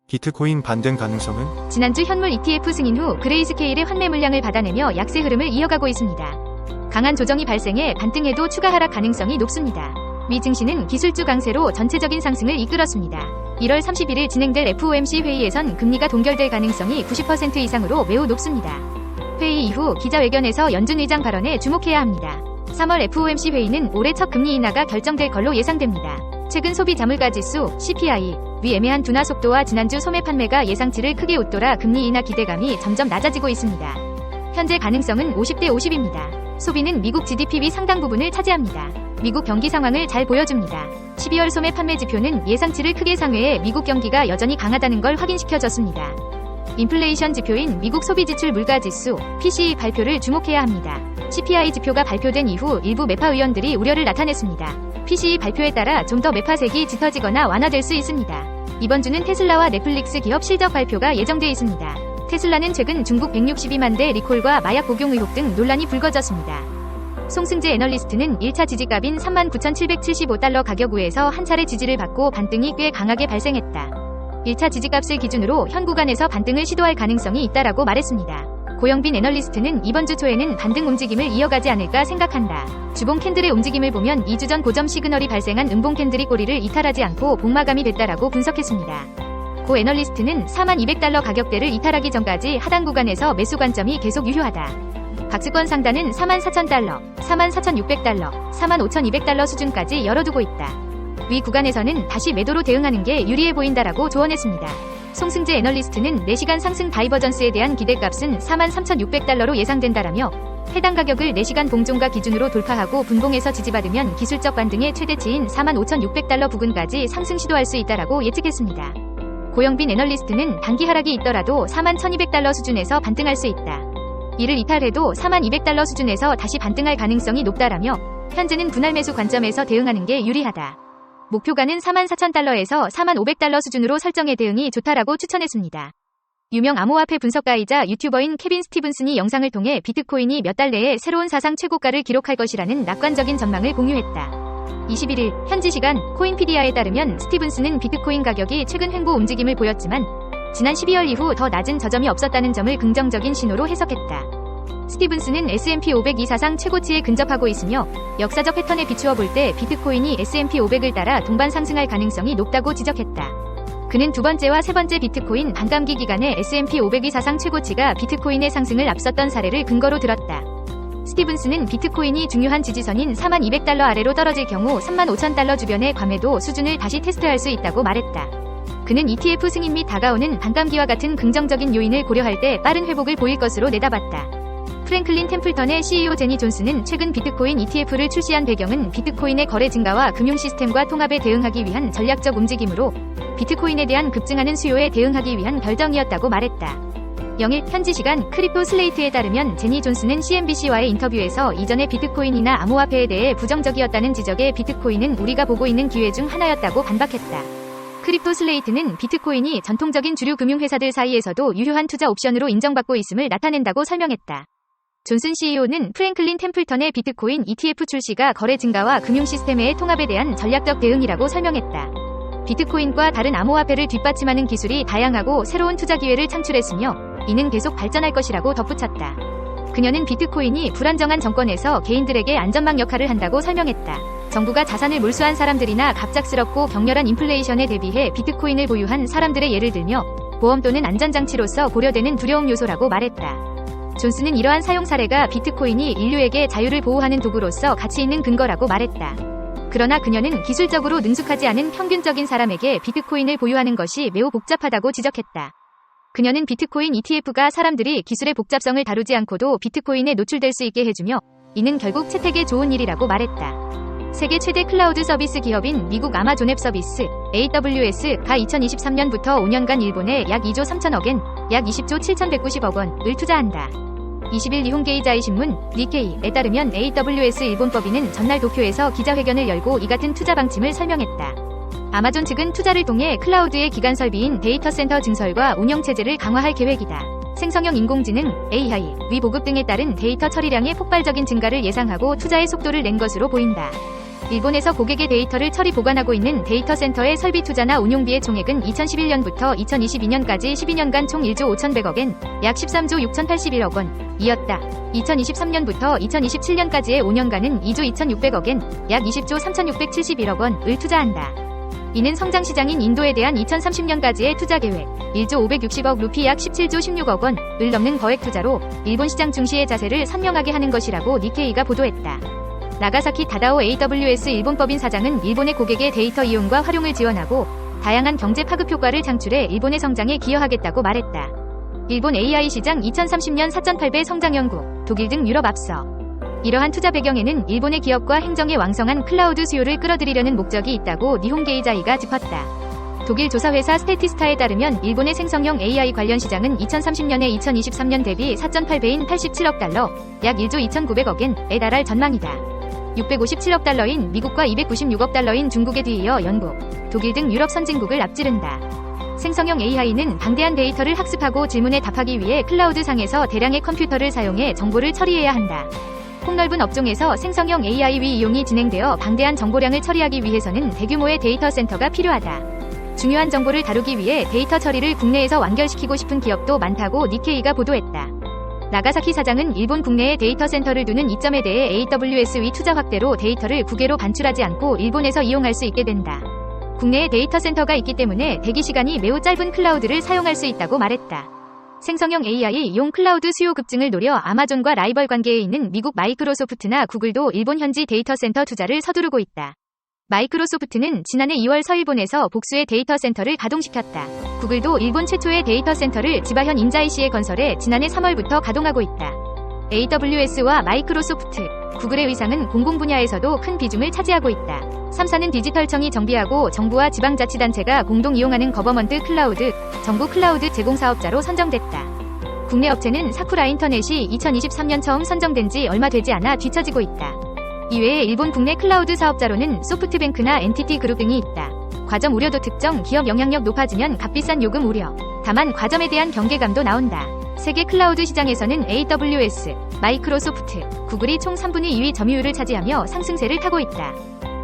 비트코인 반등 가능성은? 지난주 현물 ETF 승인 후 그레이스케일의 환매 물량을 받아내며 약세 흐름을 이어가고 있습니다. 강한 조정이 발생해 반등에도 추가 하락 가능성이 높습니다. 미 증시는 기술주 강세로 전체적인 상승을 이끌었습니다. 1월 31일 진행될 FOMC 회의에선 금리가 동결될 가능성이 90% 이상으로 매우 높습니다. 회의 이후 기자회견에서 연준 의장 발언에 주목해야 합니다. 3월 FOMC 회의는 올해 첫 금리 인하가 결정될 걸로 예상됩니다. 최근 소비 자물가 지수 (CPI) 위 애매한 둔화 속도와 지난주 소매 판매가 예상치를 크게 웃돌아 금리 인하 기대감이 점점 낮아지고 있습니다. 현재 가능성은 50대 50입니다. 소비는 미국 GDP 상당 부분을 차지합니다. 미국 경기 상황을 잘 보여줍니다. 12월 소매 판매 지표는 예상치를 크게 상회해 미국 경기가 여전히 강하다는 걸 확인시켜줬습니다. 인플레이션 지표인 미국 소비지출 물가지수 (PCE) 발표를 주목해야 합니다. CPI 지표가 발표된 이후 일부 매파 의원들이 우려를 나타냈습니다. PCE 발표에 따라 좀 더 매파색이 짙어지거나 완화될 수 있습니다. 이번 주는 테슬라와 넷플릭스 기업 실적 발표가 예정돼 있습니다. 테슬라는 최근 중국 162만 대 리콜과 마약 복용 의혹 등 논란이 불거졌습니다. 송승재 애널리스트는 1차 지지값인 39,775달러 가격우에서 한 차례 지지를 받고 반등이 꽤 강하게 발생했다. 1차 지지값을 기준으로 현 구간에서 반등을 시도할 가능성이 있다라고 말했습니다. 고영빈 애널리스트는 이번 주 초에는 반등 움직임을 이어가지 않을까 생각한다. 주봉 캔들의 움직임을 보면 2주 전 고점 시그널이 발생한 음봉 캔들이 꼬리를 이탈하지 않고 복마감이 됐다라고 분석했습니다. 고 애널리스트는 4200달러 가격대를 이탈하기 전까지 하단 구간에서 매수 관점이 계속 유효하다. 박스권 상단은 44,000달러, 44,600달러, 45,200달러 수준까지 열어두고 있다. 위 구간에서는 다시 매도로 대응하는 게 유리해 보인다라고 조언했습니다. 송승재 애널리스트는 4시간 상승 다이버전스에 대한 기대값은 43,600달러로 예상된다라며 해당 가격을 4시간 봉종가 기준으로 돌파하고 분봉에서 지지받으면 기술적 반등의 최대치인 45,600달러 부근까지 상승 시도할 수 있다라고 예측했습니다. 고영빈 애널리스트는 단기 하락이 있더라도 41,200달러 수준에서 반등할 수 있다. 이를 이탈해도 4200달러 수준에서 다시 반등할 가능성이 높다라며 현재는 분할 매수 관점에서 대응하는 게 유리하다. 목표가는 44,000달러에서 4500달러 수준으로 설정해 대응이 좋다라고 추천했습니다. 유명 암호화폐 분석가이자 유튜버인 케빈 스티븐슨이 영상을 통해 비트코인이 몇 달 내에 새로운 사상 최고가를 기록할 것이라는 낙관적인 전망을 공유했다. 21일 현지 시간 코인피디아에 따르면 스티븐슨은 비트코인 가격이 최근 횡보 움직임을 보였지만 지난 12월 이후 더 낮은 저점이 없었다는 점을 긍정적인 신호로 해석했다. 스티븐슨은 S&P 500이 사상 최고치에 근접하고 있으며 역사적 패턴에 비추어 볼 때 비트코인이 S&P 500을 따라 동반 상승할 가능성이 높다고 지적했다. 그는 두 번째와 세 번째 비트코인 반감기 기간에 S&P 500이 사상 최고치가 비트코인의 상승을 앞섰던 사례를 근거로 들었다. 스티븐슨은 비트코인이 중요한 지지선인 4200달러 아래로 떨어질 경우 35,000달러 주변의 과매도 수준을 다시 테스트할 수 있다고 말했다. 그는 ETF 승인 및 다가오는 반감기와 같은 긍정적인 요인을 고려할 때 빠른 회복을 보일 것으로 내다봤다. 프랭클린 템플턴의 CEO 제니 존스는 최근 비트코인 ETF를 출시한 배경은 비트코인의 거래 증가와 금융 시스템과 통합에 대응하기 위한 전략적 움직임으로 비트코인에 대한 급증하는 수요에 대응하기 위한 결정이었다고 말했다. 0일 현지 시간 크립토 슬레이트에 따르면 제니 존스는 CNBC와의 인터뷰에서 이전의 비트코인이나 암호화폐에 대해 부정적이었다는 지적에 비트코인은 우리가 보고 있는 기회 중 하나였다고 반박했다. 크립토 슬레이트는 비트코인이 전통적인 주류 금융회사들 사이에서도 유효한 투자 옵션으로 인정받고 있음을 나타낸다고 설명했다. 존슨 CEO는 프랭클린 템플턴의 비트코인 ETF 출시가 거래 증가와 금융 시스템의 통합에 대한 전략적 대응이라고 설명했다. 비트코인과 다른 암호화폐를 뒷받침하는 기술이 다양하고 새로운 투자 기회를 창출했으며 이는 계속 발전할 것이라고 덧붙였다. 그녀는 비트코인이 불안정한 정권에서 개인들에게 안전망 역할을 한다고 설명했다. 정부가 자산을 몰수한 사람들이나 갑작스럽고 격렬한 인플레이션에 대비해 비트코인을 보유한 사람들의 예를 들며 보험 또는 안전장치로서 고려되는 두려움 요소라고 말했다. 존스는 이러한 사용 사례가 비트코인이 인류에게 자유를 보호하는 도구로서 가치 있는 근거라고 말했다. 그러나 그녀는 기술적으로 능숙하지 않은 평균적인 사람에게 비트코인을 보유하는 것이 매우 복잡하다고 지적했다. 그녀는 비트코인 ETF가 사람들이 기술의 복잡성을 다루지 않고도 비트코인에 노출될 수 있게 해주며 이는 결국 채택에 좋은 일이라고 말했다. 세계 최대 클라우드 서비스 기업인 미국 아마존 웹 서비스 AWS가 2023년부터 5년간 일본에 약 2조 3천억 엔, 약 20조 7,190억 원을 투자한다. 20일 일본게이자이 신문 니케이에 따르면 AWS 일본법인은 전날 도쿄에서 기자회견을 열고 이 같은 투자 방침을 설명했다. 아마존 측은 투자를 통해 클라우드의 기간 설비인 데이터 센터 증설과 운영 체제를 강화할 계획이다. 생성형 인공지능 AI 위 보급 등에 따른 데이터 처리량의 폭발적인 증가를 예상하고 투자의 속도를 낸 것으로 보인다. 일본에서 고객의 데이터를 처리 보관하고 있는 데이터 센터의 설비 투자나 운용비의 총액은 2011년부터 2022년까지 12년간 총 1조 5,100억엔, 약 13조 6,081억 원이었다. 2023년부터 2027년까지의 5년간은 2조 2,600억엔, 약 20조 3,671억 원을 투자한다. 이는 성장시장인 인도에 대한 2030년까지의 투자 계획 1조 560억 루피 약 17조 16억 원을 넘는 거액 투자로 일본 시장 중시의 자세를 선명하게 하는 것이라고 니케이가 보도했다. 나가사키 다다오 AWS 일본법인 사장은 일본의 고객의 데이터 이용과 활용을 지원하고 다양한 경제 파급 효과를 창출해 일본의 성장에 기여하겠다고 말했다. 일본 AI 시장 2030년 4.8배 성장 연구, 독일 등 유럽 앞서. 이러한 투자 배경에는 일본의 기업과 행정의 왕성한 클라우드 수요를 끌어들이려는 목적이 있다고 니혼게이자이가 짚었다. 독일 조사회사 스태티스타에 따르면 일본의 생성형 AI 관련 시장은 2030년에 2023년 대비 4.8배인 87억 달러, 약 1조 2,900억엔에 달할 전망이다. 657억 달러인 미국과 296억 달러인 중국에 뒤이어 영국, 독일 등 유럽 선진국을 앞지른다. 생성형 AI는 방대한 데이터를 학습하고 질문에 답하기 위해 클라우드상에서 대량의 컴퓨터를 사용해 정보를 처리해야 한다. 폭넓은 업종에서 생성형 AI 위 이용이 진행되어 방대한 정보량을 처리하기 위해서는 대규모의 데이터 센터가 필요하다. 중요한 정보를 다루기 위해 데이터 처리를 국내에서 완결시키고 싶은 기업도 많다고 니케이가 보도했다. 나가사키 사장은 일본 국내에 데이터 센터를 두는 이점에 대해 AWS 위 투자 확대로 데이터를 국외로 반출하지 않고 일본에서 이용할 수 있게 된다. 국내에 데이터 센터가 있기 때문에 대기 시간이 매우 짧은 클라우드를 사용할 수 있다고 말했다. 생성형 AI-용 클라우드 수요 급증을 노려 아마존과 라이벌 관계에 있는 미국 마이크로소프트나 구글도 일본 현지 데이터 센터 투자를 서두르고 있다. 마이크로소프트는 지난해 2월 서일본에서 복수의 데이터 센터를 가동시켰다. 구글도 일본 최초의 데이터 센터를 지바현 인자이시에 건설해 지난해 3월부터 가동하고 있다. AWS와 마이크로소프트, 구글의 위상은 공공 분야에서도 큰 비중을 차지하고 있다. 3사는 디지털청이 정비하고 정부와 지방자치단체가 공동 이용하는 거버먼트 클라우드, 정부 클라우드 제공 사업자로 선정됐다. 국내 업체는 사쿠라 인터넷이 2023년 처음 선정된 지 얼마 되지 않아 뒤처지고 있다. 이외에 일본 국내 클라우드 사업자로는 소프트뱅크나 NTT 그룹 등이 있다. 과점 우려도 특정 기업 영향력 높아지면 값비싼 요금 우려. 다만 과점에 대한 경계감도 나온다. 세계 클라우드 시장에서는 AWS, 마이크로소프트, 구글이 총 3분의 2위 점유율을 차지하며 상승세를 타고 있다.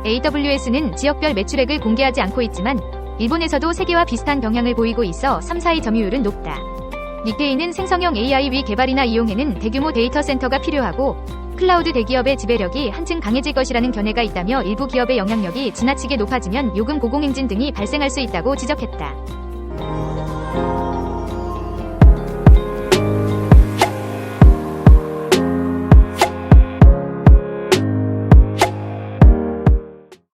AWS는 지역별 매출액을 공개하지 않고 있지만 일본에서도 세계와 비슷한 경향을 보이고 있어 3, 4위 점유율은 높다. 니케이는 생성형 AI 위 개발이나 이용에는 대규모 데이터 센터가 필요하고 클라우드 대기업의 지배력이 한층 강해질 것이라는 견해가 있다며 일부 기업의 영향력이 지나치게 높아지면 요금 고공행진 등이 발생할 수 있다고 지적했다.